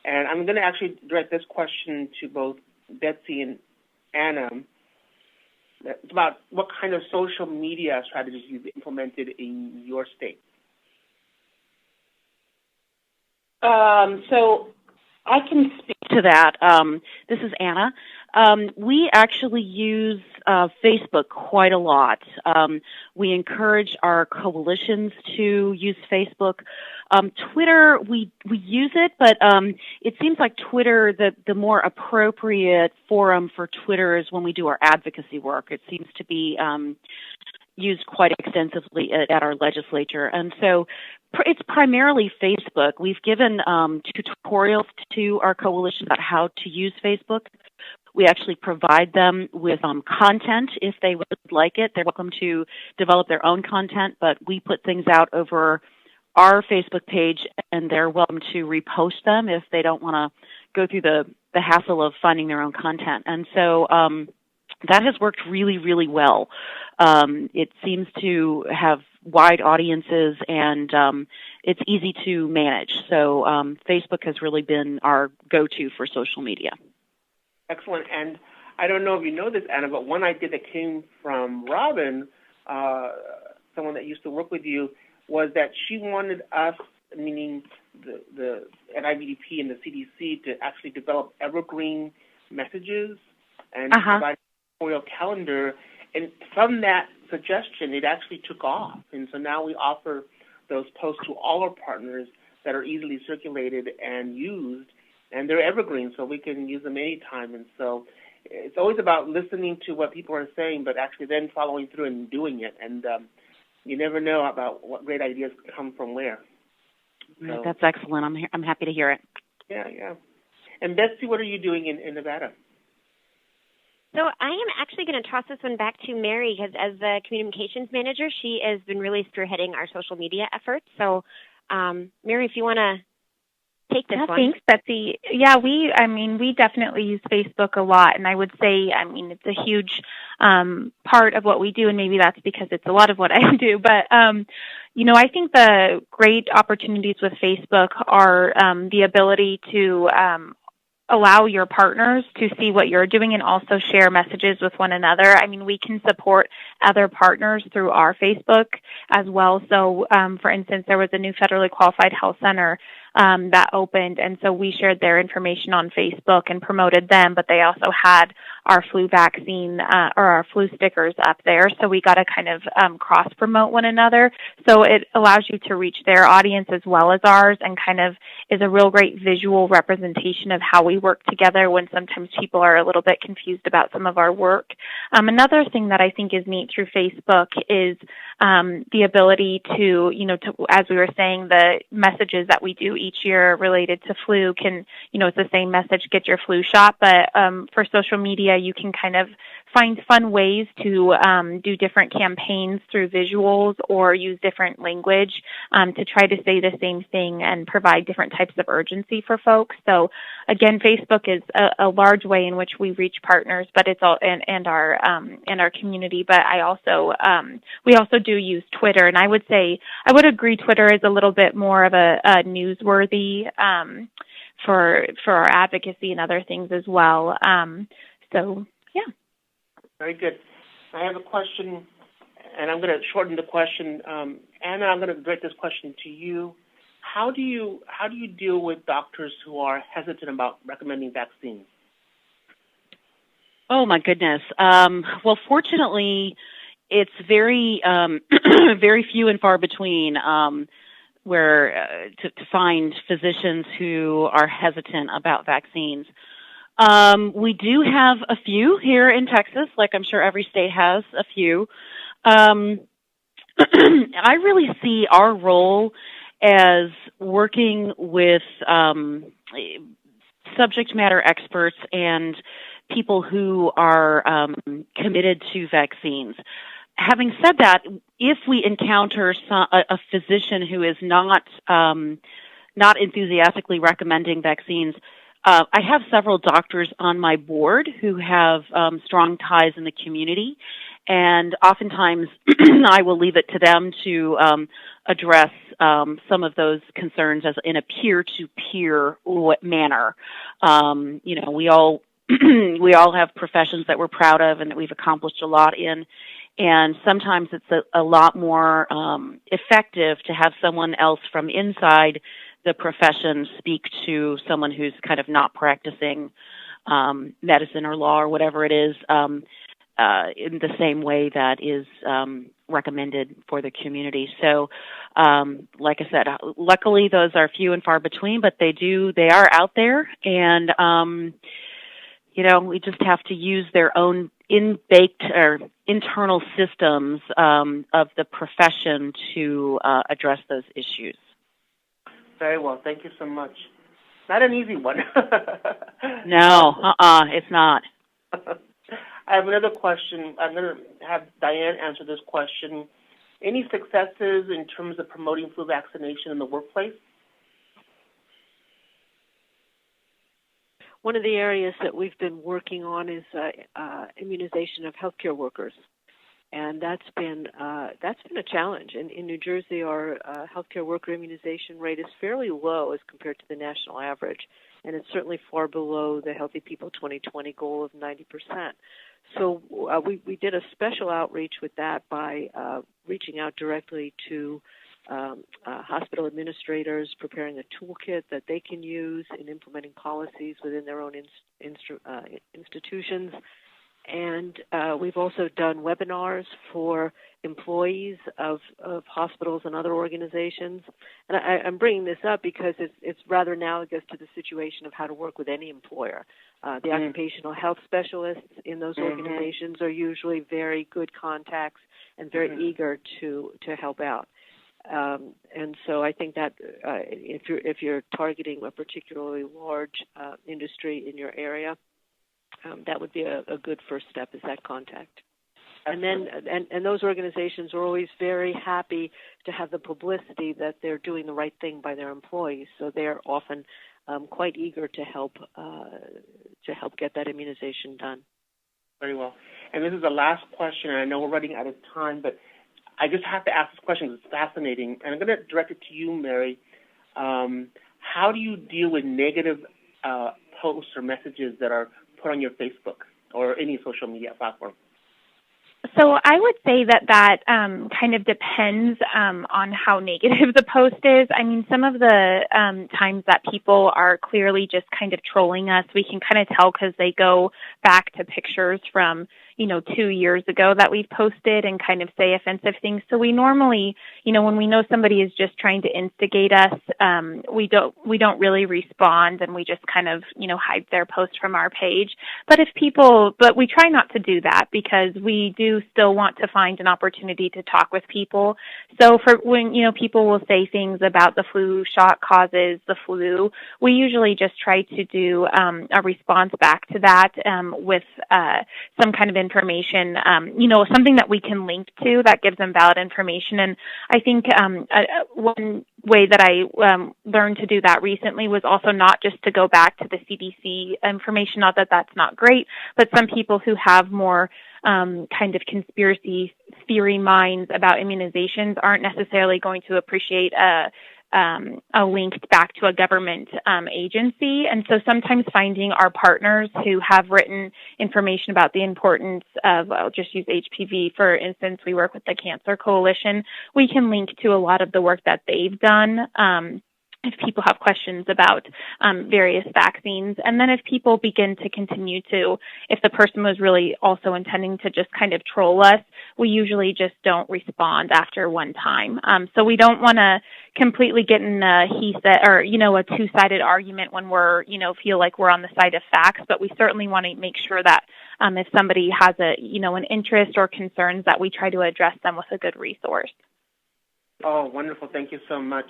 and I'm going to actually direct this question to both Betsy and Anna. It's about what kind of social media strategies you've implemented in your state. So I can speak to that. This is Anna. We actually use Facebook quite a lot. We encourage our coalitions to use Facebook. Twitter, we use it, but it seems like Twitter, the more appropriate forum for Twitter is when we do our advocacy work. It seems to be used quite extensively at our legislature. And so it's primarily Facebook. We've given tutorials to our coalition about how to use Facebook. We actually provide them with content if they would like it. They're welcome to develop their own content, but we put things out over our Facebook page, and they're welcome to repost them if they don't want to go through the hassle of finding their own content. And so that has worked really, really well. It seems to have wide audiences, and it's easy to manage. So Facebook has really been our go-to for social media. Excellent. And I don't know if you know this, Anna, but one idea that came from Robin, someone that used to work with you, was that she wanted us, meaning the NIVDP and the CDC, to actually develop evergreen messages and provide a tutorial calendar. And from that suggestion, it actually took off. And so now we offer those posts to all our partners that are easily circulated and used, and they're evergreen, so we can use them anytime. And so it's always about listening to what people are saying, but actually then following through and doing it. And you never know about what great ideas come from where. So, that's excellent. I'm happy to hear it. Yeah. And Betsy, what are you doing in Nevada? So I am actually going to toss this one back to Mary, because as the communications manager, she has been really spearheading our social media efforts. So, Mary, if you want to take this one. Thanks, Betsy. Yeah, we definitely use Facebook a lot, and I would say, it's a huge part of what we do, and maybe that's because it's a lot of what I do. But, I think the great opportunities with Facebook are the ability to allow your partners to see what you're doing and also share messages with one another. We can support other partners through our Facebook as well. So, for instance, there was a new federally qualified health center that opened, and so we shared their information on Facebook and promoted them, but they also had our flu vaccine or our flu stickers up there, so we got to kind of cross-promote one another. So it allows you to reach their audience as well as ours, and kind of is a real great visual representation of how we work together when sometimes people are a little bit confused about some of our work. Another thing that I think is neat through Facebook is the ability to, as we were saying, the messages that we do each year related to flu can, it's the same message, get your flu shot, but for social media, you can kind of find fun ways to do different campaigns through visuals or use different language to try to say the same thing and provide different types of urgency for folks. So again, Facebook is a large way in which we reach partners, but it's all and our community. But we also do use Twitter, and I would agree Twitter is a little bit more of a newsworthy for our advocacy and other things as well. So yeah. Very good. I have a question, and I'm going to shorten the question. Anna, I'm going to direct this question to you. How do you deal with doctors who are hesitant about recommending vaccines? Oh my goodness. Well, fortunately, it's very very few and far between where to find physicians who are hesitant about vaccines. We do have a few here in Texas, like I'm sure every state has a few. I really see our role as working with subject matter experts and people who are committed to vaccines. Having said that, if we encounter a physician who is not enthusiastically recommending vaccines, I have several doctors on my board who have strong ties in the community, and oftentimes I will leave it to them to address some of those concerns as in a peer-to-peer manner. We all we all have professions that we're proud of and that we've accomplished a lot in. And sometimes it's a lot more effective to have someone else from inside the profession speak to someone who's kind of not practicing medicine or law or whatever it is in the same way that is recommended for the community. So, like I said, luckily those are few and far between, but they are out there, and we just have to use their own in-baked or internal systems of the profession to address those issues. Very well. Thank you so much. Not an easy one. No, it's not. I have another question. I'm going to have Diane answer this question. Any successes in terms of promoting flu vaccination in the workplace? One of the areas that we've been working on is immunization of healthcare workers, and that's been a challenge. In New Jersey, our healthcare worker immunization rate is fairly low as compared to the national average, and it's certainly far below the Healthy People 2020 goal of 90%. So we did a special outreach with that by reaching out directly to hospital administrators, preparing a toolkit that they can use in implementing policies within their own institutions. And we've also done webinars for employees of hospitals and other organizations. And I'm bringing this up because it's rather analogous to the situation of how to work with any employer. The occupational health specialists in those organizations are usually very good contacts and very eager to help out. And so I think that if you're targeting a particularly large industry in your area, that would be a good first step, is that contact. And then and those organizations are always very happy to have the publicity that they're doing the right thing by their employees. So they're often quite eager to help get that immunization done. Very well. And this is the last question, and I know we're running out of time, but I just have to ask this question because it's fascinating. And I'm going to direct it to you, Mary. How do you deal with negative posts or messages that are put on your Facebook or any social media platform? So I would say that kind of depends on how negative the post is. I mean, some of the times that people are clearly just kind of trolling us, we can kind of tell because they go back to pictures from 2 years ago that we've posted and kind of say offensive things. So we normally, when we know somebody is just trying to instigate us, we don't really respond, and we just kind of, hide their post from our page. But we try not to do that because we do still want to find an opportunity to talk with people. So for when, people will say things about the flu shot causes the flu, we usually just try to do a response back to that with some kind of information, something that we can link to that gives them valid information. And I think one way that I learned to do that recently was also not just to go back to the CDC information, not that that's not great, but some people who have more kind of conspiracy theory minds about immunizations aren't necessarily going to appreciate a link back to a government agency. And so sometimes finding our partners who have written information about the importance of, I'll just use HPV, for instance, we work with the Cancer Coalition, we can link to a lot of the work that they've done. If people have questions about various vaccines. And then if people begin to continue to, if the person was really also intending to just kind of troll us, we usually just don't respond after one time. So we don't want to completely get in a he said or, a two-sided argument when we're, feel like we're on the side of facts, but we certainly want to make sure that if somebody has an interest or concerns, that we try to address them with a good resource. Oh, wonderful. Thank you so much.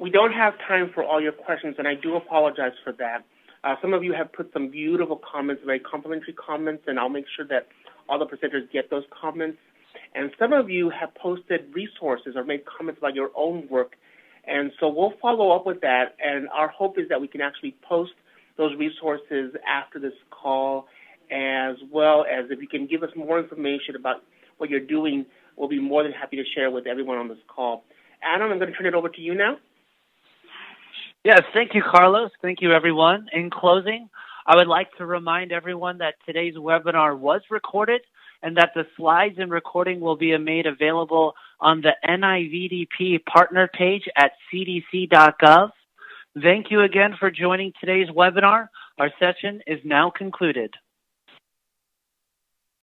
We don't have time for all your questions, and I do apologize for that. Some of you have put some beautiful comments, very complimentary comments, and I'll make sure that all the presenters get those comments. And some of you have posted resources or made comments about your own work, and so we'll follow up with that, and our hope is that we can actually post those resources after this call, as well as if you can give us more information about what you're doing, we'll be more than happy to share with everyone on this call. Adam, I'm going to turn it over to you now. Yes, thank you, Carlos. Thank you, everyone. In closing, I would like to remind everyone that today's webinar was recorded and that the slides and recording will be made available on the NIVDP partner page at cdc.gov. Thank you again for joining today's webinar. Our session is now concluded.